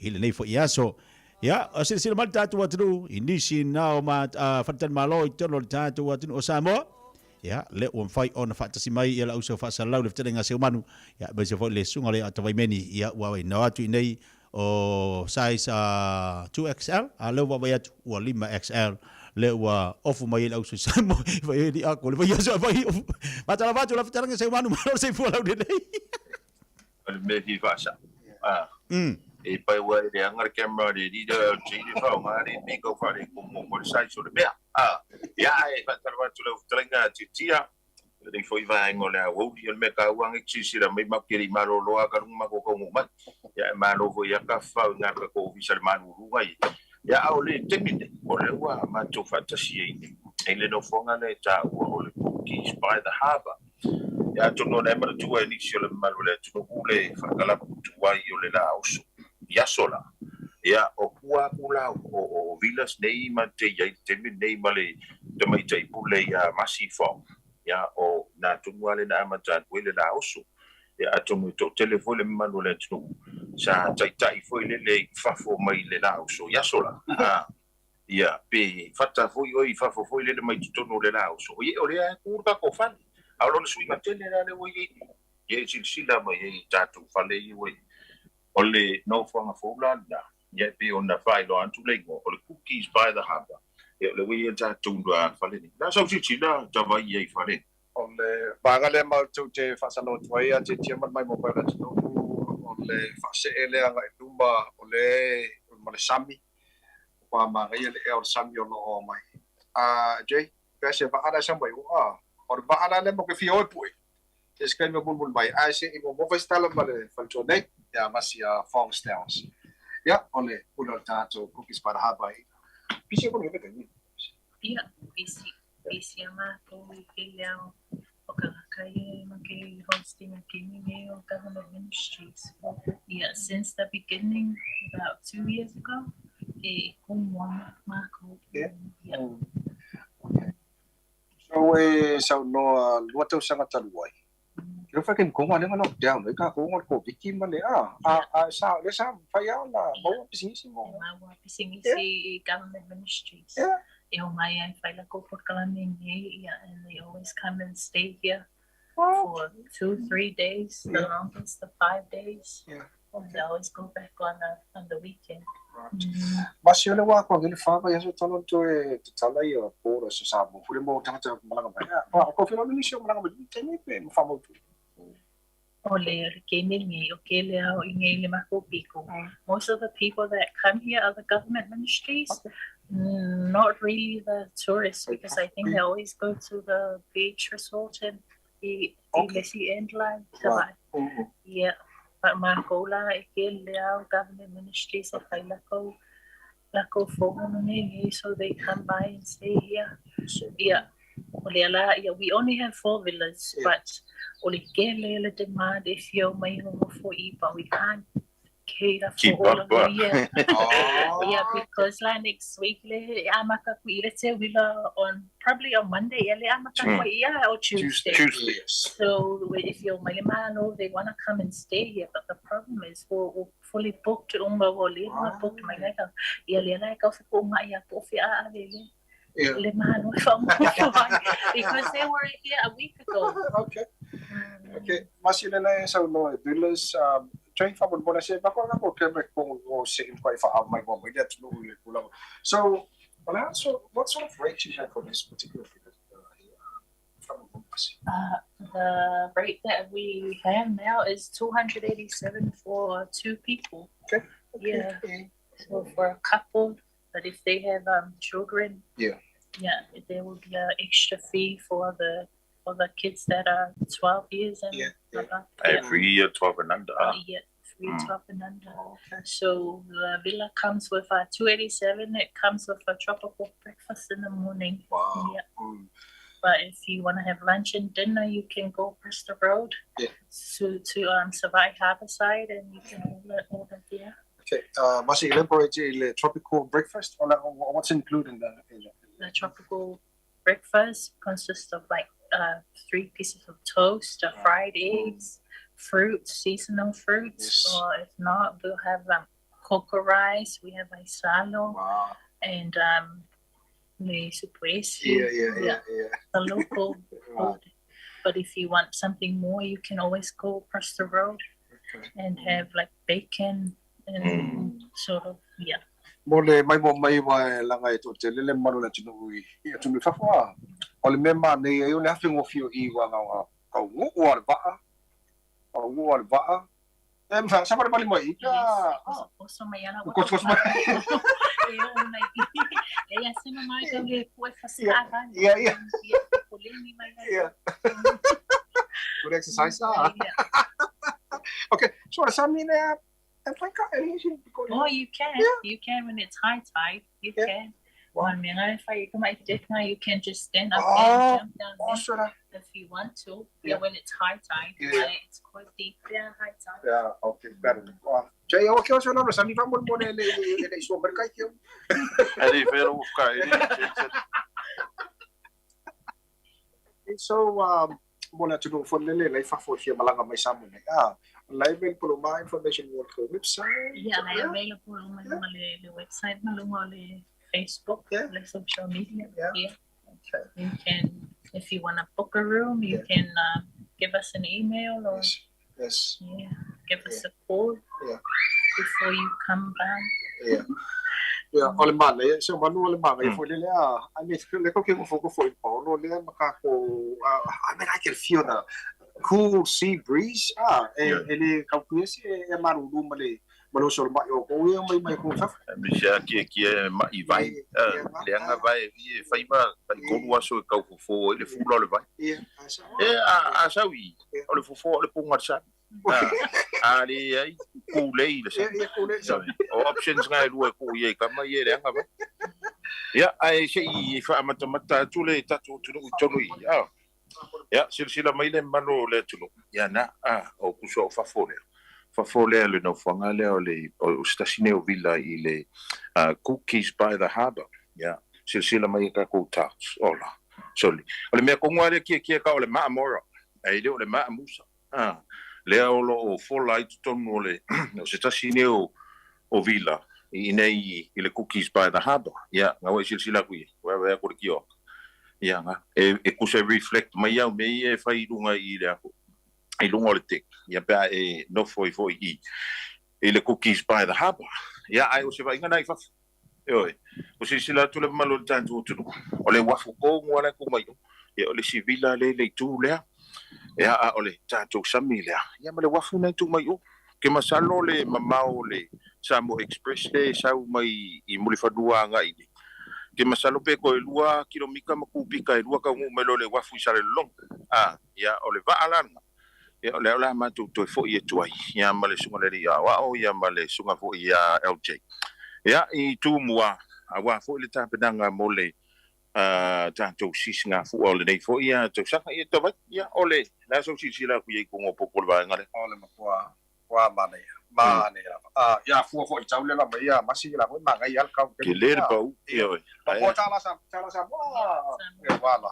ile nei fo ia so ia o sila mal tatu atu inisi na o ma fatan malo i tono tatu atu o Samoa ia le o fai ona fatasi mai ia la uso fa salau le ftenga Seumanu ia be se fo le sunga le Tavai meni ia wa no atu nei o size 2XL a le wa atu o 5XL le wa ofu mai la uso Samoa vai di ako le vai so vai mata la la ftenga Seumanu ma se fo la de nei me fi fasa e pai wa de angar camera de di de fa nga de me go fa de como por sai so de bea ya e fa tarwa tu le trenga titia de foi vai ngola wo di me ka wang chi si la me ma kiri maro lo ka ma ko ko ma ya ma lo vo ya ka fa nga ka ko vi sal manu ruai ya au le temide o le wa ma to fa ta si e le no fonga le ta o le Kuki by the Harbour ya to no le ma tu e ni si le ma le tu no le fa kala tu wa yo le la oso ya sola ya o kua kula o villas nei ma te ya te nei male te mai te pule ya masifo ya o na tunwale na amata wele la oso ya atomu to telefone manu le tu sa tai foi le fafo mai le la oso ya sola ya pe fata foi oi fafo foi le mai tu no le la oso ye o le kurta ko fan a lo sui ma tele le wo ye sila mai ye tatu fale ye ole no fonga folanda ye be on the file on to lego ole Cookies by the Harbour ye le we ta tundwa faleni na so chi na Tavai ye fale ole bangale ma tu te fasalo twai a te tima mai mo para tu ole fase ele anga tumba ole male sami pa ma ye le el sami no mai jay pese ba ada sambai or ba ala le mo ke fio pui es que me bulbul mai a se mo mo festala male falcho dei ya masia Falls Downs ya ole ulo tato Cookies by the Harbour pisi ko ngebe tani ya pisi ama ko kailangan o kakaya mag hosting a gaming o government ministries since the beginning about 2 years ago kung mako so no luto sanga taluai Yo fucking kung ano man lockdown, ka kung ano ko bikin man sa faya na bawa pisingisi mo. Bawa pisingisi government ministries. Yung maya fila ko por kalaming and they always come and stay here for 2-3 days, the longest of 5 days. They always go back on the weekend. Mas yun wa ko gili fa ya so talon to tala yo por so sabo. Puli mo tanga malanga ba. Ko filo ni siya malanga ba. Tani pe mo fa mo tu. Ole gaming okay leo ingele makopiko. Most of the people that come here are the government ministries, not really the tourists, because I think they always go to the beach resort and the end line. Yeah, but makola okay leo government ministries if I lako phone so they come by and stay here. Yeah. We only have 4 villas, but only get demand if you're my home for but we can't cater for all of them. Yeah, because like next week, on probably on Monday, or Tuesday. So if you're my man, they want to come and stay here, but the problem is we're fully booked. Booked my because they were here a week ago. Okay. Mas yun na sa no villas train fa mo na siya bako na ko Quebec kung o same quite for my mom we get no kulang. So what sort of rate you have for this particular villa? The rate that we have now is 287 for 2 people. Okay. Yeah. So for a couple, but if they have children, there will be an extra fee for the kids that are 12 years and above. Every year 12 and under. 12 and under. So the villa comes with a 287. It comes with a tropical breakfast in the morning. Wow. Yeah. But if you want to have lunch and dinner, you can go across the road to Savai'i Harbour side, and you can order there. Okay. Must you elaborate the tropical breakfast? Or what's included in the tropical breakfast consists of like 3 pieces of toast, fried eggs, fruits, seasonal fruits, or if not, we'll have cocoa rice. We have Aisalo Wow. and the Savai'i. Yeah. The local Wow. food. But if you want something more, you can always go across the road and have like bacon and sort of, yeah. Mole mai langa ito telele manu na tinui. Ia tumi fafua. Ole mema nei eu na fingo fio I wa nga ka ngu wa ba. O ngu wa ba. Fa sa bali mai. Also may ana wa. Kos mai. Eu na ia sema mai ka le foi fasada. Yeah. Polemi mai. Yeah. Good exercise. Okay, so sa mina Oh, you can. You can when it's high tide. You can. One minute if you come you can just stand up and jump down there if you want to. Yeah, when it's high tide. Yeah. It's quite deep. Yeah, high tide. Yeah, okay, better. Jay, okay, so no, sa nifa mo le so berkai kyo. Ele vero kai. So mona to do for le fa for here malanga mai samu ne. Live pulo ma information mo ko website. Yeah, available on the website, the Facebook, the social media. Yeah. Okay. You can, if you want to book a room, you can give us an email or Yes. Yeah, give us a call. Yeah. Before you come down. Yeah. Yeah, ole mane, so manu ole mane for le I mean, le ko ke mo foko for Paulo le makako I mean I can feel the cool sea breeze. Ele kaukuesi e maruru male malo sol ma yo ko ye mai ko fa. Misha ki ma I vai. Le anga vai vi fai ma ko wa so ka fo le fulo le vai. Yeah. A sawi. Ole fo le punga sa. Ali ai kulei le sa. Options ngai lu ko ye ka ma ye le anga vai. Ya ai sei fa mata tule tatu tunu ya. Ya, sila mai le mano le tulu. Ya na o kuso fafole le no fanga le o stasine o villa I le Cookies by the Harbour. Ya, sila mai ka ko tax ola. Soli. Ole me ko ngare ki ka ole ma mora. Ai le ole ma musa. Le o fola I tonu le o stasine o villa I nei I le Cookies by the Harbour. Ya, ngawe sila ku wa ko ki o. Ya nga e kusa reflect mai au me e fai lunga I le ako I lunga le tek ya pa e no foi I le Cookies by the Harbour ya ai o se vai ngana I fa oi o se sila tu le malo tanto tu o le wafu ko ngwana ko mai ya o le civila le tu le ya o le tanto samila ya ma le wafu na tu mai o ke masalo le mamao le Samoa Express le sau mai I mulifadua nga I ke masalo pe ko lua kilomika makupika lua ka ngumelo le wafu Salelologa ya ole va alana ya ole ala ma tu fo ye tuai ya male sunga le ya wa o ya male sunga fo ya LJ ya I tu mua wa fo le tapedanga mole tanto sisinga fo ole nei fo ya to saka ye to ya ole la so sisila ku ye ko ngopo ko va ngale ole makwa wa mane ya fu fo chau le la mai ya masi la ko ma ngai al ka ke le ba u ye oi ko chala sa wala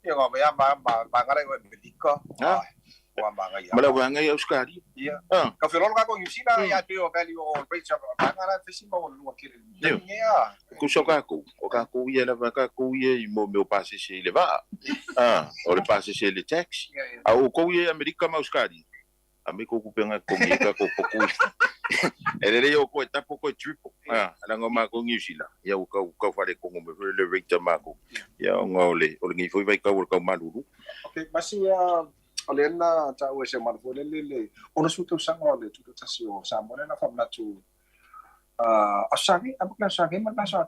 ye go ya ma ngare ko medika wa ma ngai mala wa ngai auskari ya ka fero ka ko yusina ya te o value on rate ma ngara fesima o lu kire ya ku soka ko o ka ku ye la va ka ku ye mo me passe chez le va o le passe chez le taxi au ko ye amerika ma auskari ame ko kupenga ko ngeka ko poku ele yo ko tapo ko triple ala ngoma ko ngishila ya ka fare ko ngome le rate mako ya ngole o ngi foi vai ka ko maluru okay basi ya ole na ta o se mar fo le ono suto sango le tuto tasio sa mona na famna tu asagi abukna sagi man na sa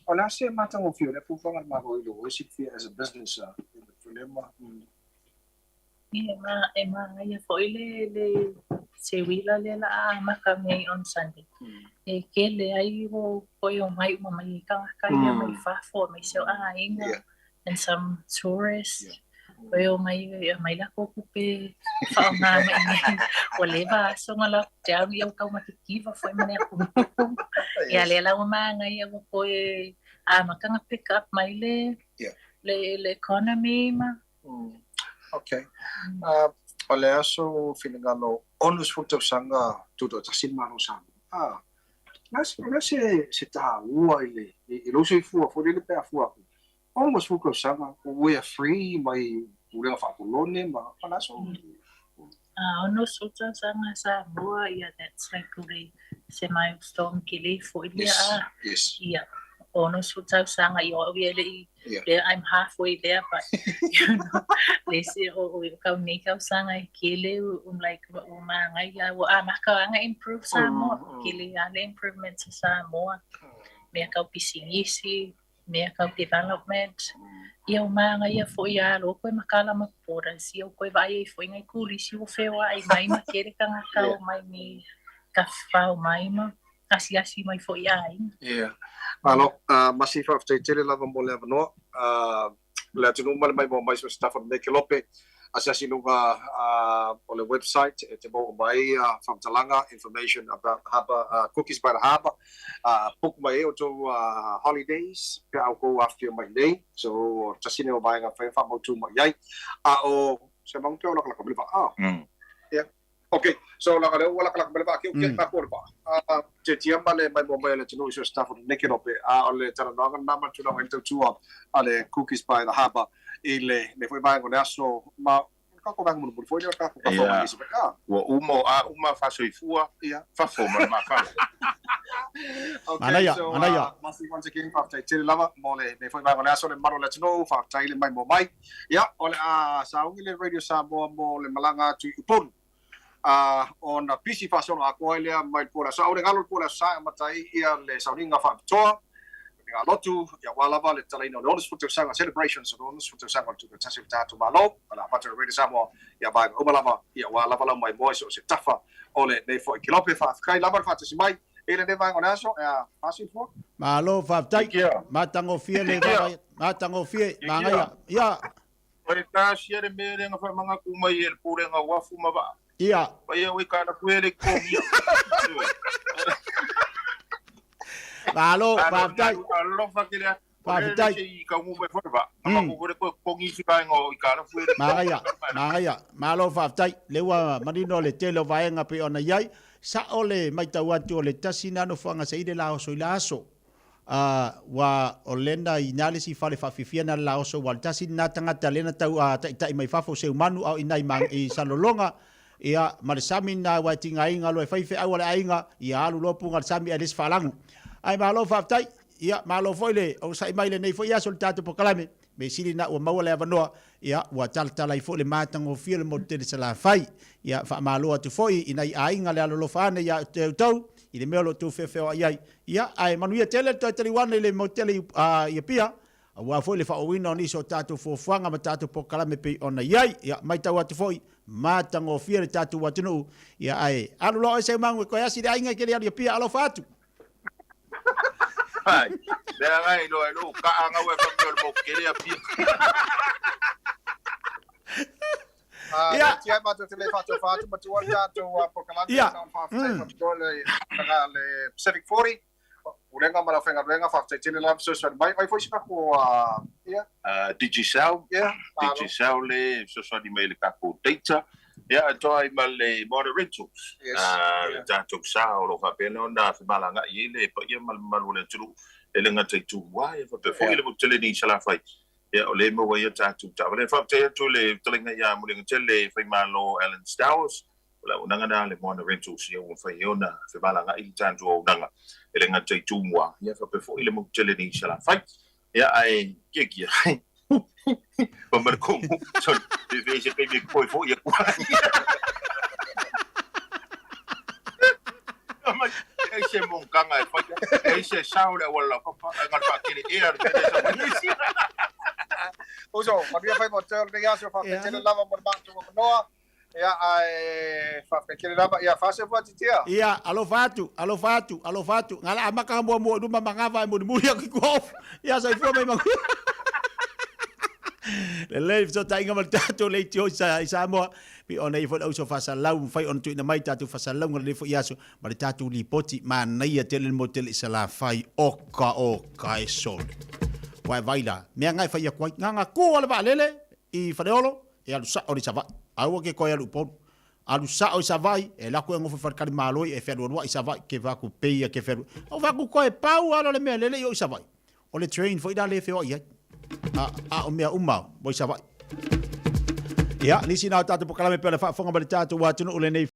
ona se mata mo fio le fu fa ma ko lo o si fi as a business problema Emma, ya foi le se wila le la makame on Sunday. E ke le ai ho foi o mai ka ya mai fa for me so inga and some tourists. Foi o mai la ko pe fa nga mai o le va so ngala ja ya ka makikiva foi mane ko. Ya le la uma nga ya ko foi makanga pick up mai le economy ma. Okay. Ole aso finingalo onus futo sanga tudo tasin mano sam. Nasa se taua i lo se fua fo le pe fua. Almost fuko sanga we are free mai ulenga fa kolone ma pana so. Ono suta sanga Samoa, yeah, that's like a semi-storm kili for Yes. Yeah. Ono suta sanga yo really I'm halfway there, but you know, they say kau ni kau sanga kili like umanga ya maka anga improve Samoa kili anga improvement sa Samoa. May kau pisingisi, may kau development. Ia mga ia fo ia lo ko makala mapura si o ko vai fo ngai kuli si o fewa ai mai ma kere kanga ka mai ni ka fa mai ma asi mai fo ia ai. Malo masifa te tele lava mo le no le tunu mal mai mo mai so stuff on make lope asasi lunga on the website te mo mai from Talanga information about Harbour cookies by the Harbour book mai o to holidays pe au go after my day so just you know buying a fa mo tu mai o se mong te o la ka ba okay so la ka le wala ka ba ki o ka ko ba te tia male mai mo mai le tunu so stuff on make lope ole tara no na ma tu no into tu ale cookies by the Harbour ile me foi bang ona so ma ka ko bang mo foi ka ko ma isi ka wa uma fa so ifua fa fo ma fa okay so masi once again fa tai tele lava mo le me foi bang ona so le maro le no fa tai le mai mo mai ole sa ungi le radio Samoa mo le malanga tu upon on a busy fa so a ko ile mai pora sa o le galo pora sa matai ia le sa ringa fa toa a lotu ya wala vale talino le ones futu sanga celebrations o ones futu sanga tu ka tasi tatu malo ala pata radio Samoa ya ba o malava ya wala vala mai boys o se tafa ole nei fo kilope fa kai lava fa tasi mai ele ne va ngona so ya pasi fo malo fa tai matango fie le matango fie manga ya ore ka share me le nga fa manga kuma ye pure nga wafu ma ba ya pa ye we ka na puele ko mi malo fa tai lo fa que le fa tai ka mu be fa ma ko ko ngi si ka ngo i ka na puele manga ya malo fa tai le wa manino le telo va nga pe ona yai sa ole mai tau atu ole tasina no fanga se ide la so ila so wa olenda inale si fale fa fifiana la so wal tasina tanga talena tau tai mai fa fo Seumanu au inai mang i Salelologa ia maresami na wa tinga inga lo fa fe awale ainga ia alu lopu ngal sami alis falangu ai malo fa tai ia malo foile o sai mai le nei fo ia soltato pokalame me sili na o mawale avanoa ia wa taltala i fo le matango fie le motel sala fai ia fa malo atu foi inai ainga le alo fane ia tau i le melo tu fe ai ia ai manuia tele to taliwana le motel ia pia wa foi le fa wino ni so tatu fo fuanga ma tatu pokalame pe ona ia mai tau atu foi matango fie le tatu watunu ia ai alu lo se mangu ko ia si ainga ke ia pia alo fatu ai le ngai lo ka anga we fa mo ke ia pia tia ma to le fatu ma tu wala to pokalame fa le Pacific 40 ulenga mara fenga renga fa tele la so mai foi sika ko digital digital le so di mail ka ko data joy male motor rentals tanto sa lo fa pena na fa malanga ile pa ye mal le tru ele nga tu wa fa pe foi le tele ni sala fai ole mo wa tanto ta le fa tu le telinga ya mo le tele fa malo Allen Stowers la unanga na le motor rentals ye fa yona fa malanga i tanto unanga ele nga tu wa ye fa pe foi le mo tele ni sala fai ai ke Pemerkong, so di visi kami koi fo ya kuat. Ai se mongkang ai fa, ai se sao le wala ko ngal pa kini air de sa polisi. Oso, dia fai motel de yaso fa tele lava mo bantu no. Ya ai fa kini lava ya fa se fa titia. Ia, alo fatu. Ngala amaka mo du mangava mo mulia ko. Ya sai fo mai mang. Le live so tainga mal tatu le tio sa Samoa pi ona i fo o so fa salau fai on tu na mai tatu fa salau le fo yaso ma tatu li poti ma nei tele motel sala fai oka e sol wa vaila me ngai fai kwa nganga ko le va lele i fa deolo e alu sa ori sava au ke ko alu po alu sa o Savai'i e la ko ngofa farkali maloi e feru wa Savai'i ke va ku peia ke feru o va ku ko e pau alo le me le o Savai'i o le train foi da le fe o ia a o mea umau mo Savai'i ya nisi na tatu pokalame pele fa fonga bali tatu wa tunu o le nei